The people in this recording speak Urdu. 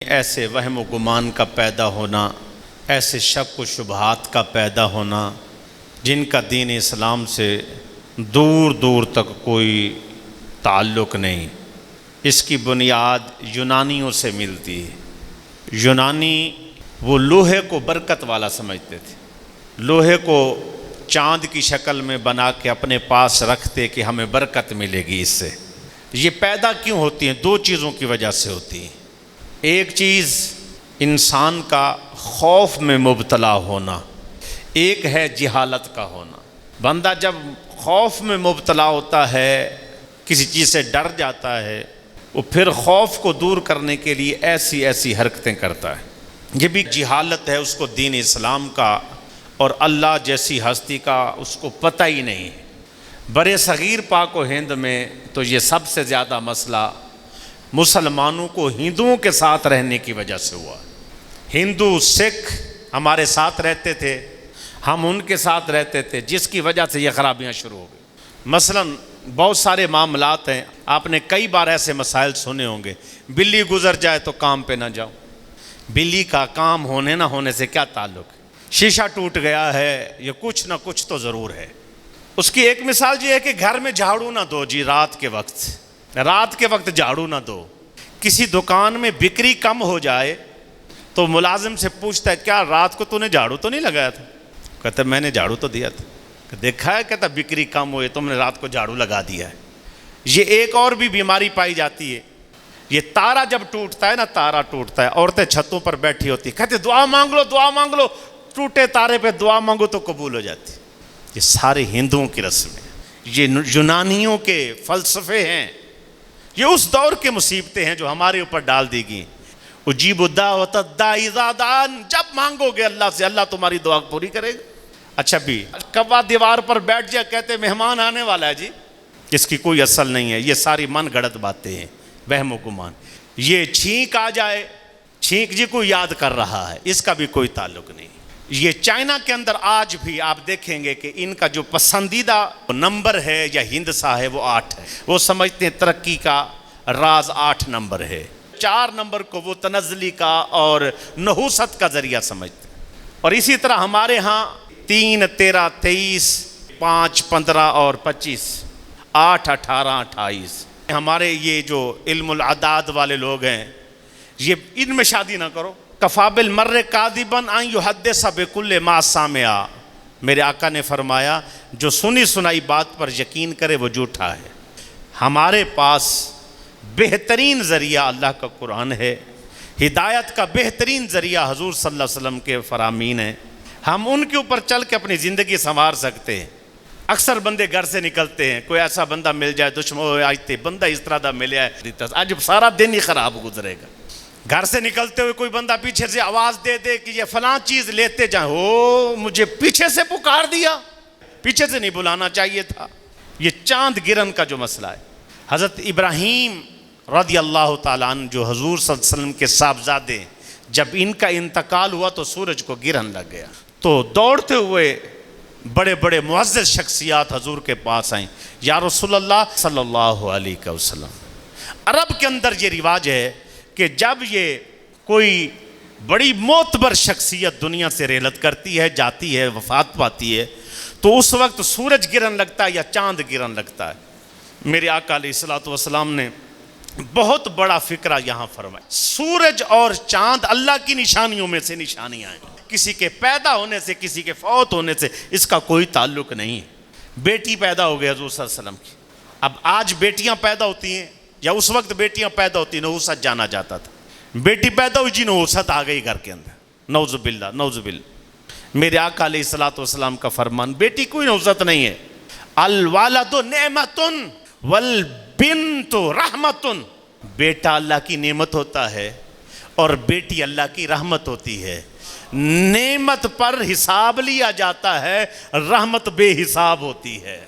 ایسے وہم و گمان کا پیدا ہونا، ایسے شک و شبہات کا پیدا ہونا جن کا دین اسلام سے دور دور تک کوئی تعلق نہیں، اس کی بنیاد یونانیوں سے ملتی ہے۔ یونانی وہ لوہے کو برکت والا سمجھتے تھے، لوہے کو چاند کی شکل میں بنا کے اپنے پاس رکھتے کہ ہمیں برکت ملے گی اس سے۔ یہ پیدا کیوں ہوتی ہیں؟ دو چیزوں کی وجہ سے ہوتی ہیں۔ ایک چیز انسان کا خوف میں مبتلا ہونا، ایک ہے جہالت کا ہونا۔ بندہ جب خوف میں مبتلا ہوتا ہے، کسی چیز سے ڈر جاتا ہے، وہ پھر خوف کو دور کرنے کے لیے ایسی ایسی حرکتیں کرتا ہے۔ یہ بھی جہالت ہے، اس کو دین اسلام کا اور اللہ جیسی ہستی کا اس کو پتہ ہی نہیں ہے۔ برے صغیر پاک و ہند میں تو یہ سب سے زیادہ مسئلہ مسلمانوں کو ہندوؤں کے ساتھ رہنے کی وجہ سے ہوا۔ ہندو سکھ ہمارے ساتھ رہتے تھے، ہم ان کے ساتھ رہتے تھے، جس کی وجہ سے یہ خرابیاں شروع ہو گئی۔ مثلا بہت سارے معاملات ہیں، آپ نے کئی بار ایسے مسائل سنے ہوں گے، بلی گزر جائے تو کام پہ نہ جاؤ۔ بلی کا کام ہونے نہ ہونے سے کیا تعلق ہے؟ شیشہ ٹوٹ گیا ہے، یہ کچھ نہ کچھ تو ضرور ہے۔ اس کی ایک مثال یہ ہے کہ گھر میں جھاڑو نہ دو جی، رات کے وقت جھاڑو نہ دو۔ کسی دکان میں بکری کم ہو جائے تو ملازم سے پوچھتا ہے کیا رات کو تو نے جھاڑو تو نہیں لگایا تھا؟ کہتا ہے میں نے جھاڑو تو دیا تھا۔ دیکھا ہے؟ کہتا بکری کم ہوئی تم نے رات کو جھاڑو لگا دیا ہے۔ یہ ایک اور بھی بیماری پائی جاتی ہے، یہ تارا جب ٹوٹتا ہے نا، تارا ٹوٹتا ہے، عورتیں چھتوں پر بیٹھی ہوتی کہتے دعا مانگ لو دعا مانگ لو، ٹوٹے تارے پہ دعا مانگو تو قبول ہو جاتی۔ یہ سارے ہندوؤں کی رسمیں، یہ یونانیوں کے فلسفے ہیں، یہ اس دور کے مصیبتیں ہیں جو ہمارے اوپر ڈال دی گئی۔ اجیب الدعوۃ الداعی اذا دعان، جب مانگو گے اللہ سے اللہ تمہاری دعا پوری کرے گا۔ اچھا بھی کوا دیوار پر بیٹھ جائے، کہتے مہمان آنے والا ہے جی، اس کی کوئی اصل نہیں ہے، یہ ساری من گھڑت باتیں ہیں، وہم و گمان۔ یہ چھینک آ جائے، چھینک جی کو یاد کر رہا ہے، اس کا بھی کوئی تعلق نہیں۔ یہ چائنا کے اندر آج بھی آپ دیکھیں گے کہ ان کا جو پسندیدہ نمبر ہے یا ہندسہ ہے وہ 8 ہے۔ وہ سمجھتے ہیں ترقی کا راز 8 نمبر ہے۔ 4 نمبر کو وہ تنزلی کا اور نحوست کا ذریعہ سمجھتے ہیں۔ اور اسی طرح ہمارے ہاں 3 13 23 5 15 اور 25 8 18 28۔ ہمارے یہ جو علم العداد والے لوگ ہیں، یہ ان میں شادی نہ کرو۔ کفا بالمرء کاذبا ان یحدث بکل ما سمع، میرے آقا نے فرمایا جو سنی سنائی بات پر یقین کرے وہ جھوٹا ہے۔ ہمارے پاس بہترین ذریعہ اللہ کا قرآن ہے، ہدایت کا بہترین ذریعہ حضور صلی اللہ علیہ وسلم کے فرامین ہیں، ہم ان کے اوپر چل کے اپنی زندگی سنوار سکتے ہیں۔ اکثر بندے گھر سے نکلتے ہیں، کوئی ایسا بندہ مل جائے، دشمن آجتے بندہ اس طرح دا ملیا ہے، آج سارا دن ہی خراب گزرے گا۔ گھر سے نکلتے ہوئے کوئی بندہ پیچھے سے آواز دے دے کہ یہ فلاں چیز لیتے جائیں، ہو مجھے پیچھے سے پکار دیا، پیچھے سے نہیں بلانا چاہیے تھا۔ یہ چاند گرن کا جو مسئلہ ہے، حضرت ابراہیم رضی اللہ تعالیٰ عنہ جو حضور صلی اللہ علیہ وسلم کے صاحبزادے، جب ان کا انتقال ہوا تو سورج کو گرہن لگ گیا، تو دوڑتے ہوئے بڑے بڑے معزز شخصیات حضور کے پاس آئیں، یا رسول اللہ صلی اللہ علیہ وسلم۔ عرب کے اندر یہ رواج ہے کہ جب یہ کوئی بڑی معتبر شخصیت دنیا سے رحلت کرتی ہے، جاتی ہے، وفات پاتی ہے، تو اس وقت سورج گرہن لگتا ہے یا چاند گرہن لگتا ہے۔ میرے آقا علیہ الصلوۃ والسلام نے بہت بڑا فکرہ یہاں فرمایا، سورج اور چاند اللہ کی نشانیوں میں سے نشانیاں ہیں، کسی کے پیدا ہونے سے کسی کے فوت ہونے سے اس کا کوئی تعلق نہیں ہے۔ بیٹی پیدا ہو گئی حضور صلی اللہ علیہ وسلم کی، اب آج بیٹیاں پیدا ہوتی ہیں یا اس وقت بیٹیاں پیدا ہوتی، نحوست جانا جاتا تھا، بیٹی پیدا ہوئی جی نحوست آ گئی گھر کے اندر، نعوذ باللہ نعوذ باللہ۔ میرے آقا علیہ الصلوۃ والسلام کا فرمان، بیٹی کوئی نحوست نہیں ہے، الوالد نعمت والبنت رحمت، بیٹا اللہ کی نعمت ہوتا ہے اور بیٹی اللہ کی رحمت ہوتی ہے۔ نعمت پر حساب لیا جاتا ہے، رحمت بے حساب ہوتی ہے۔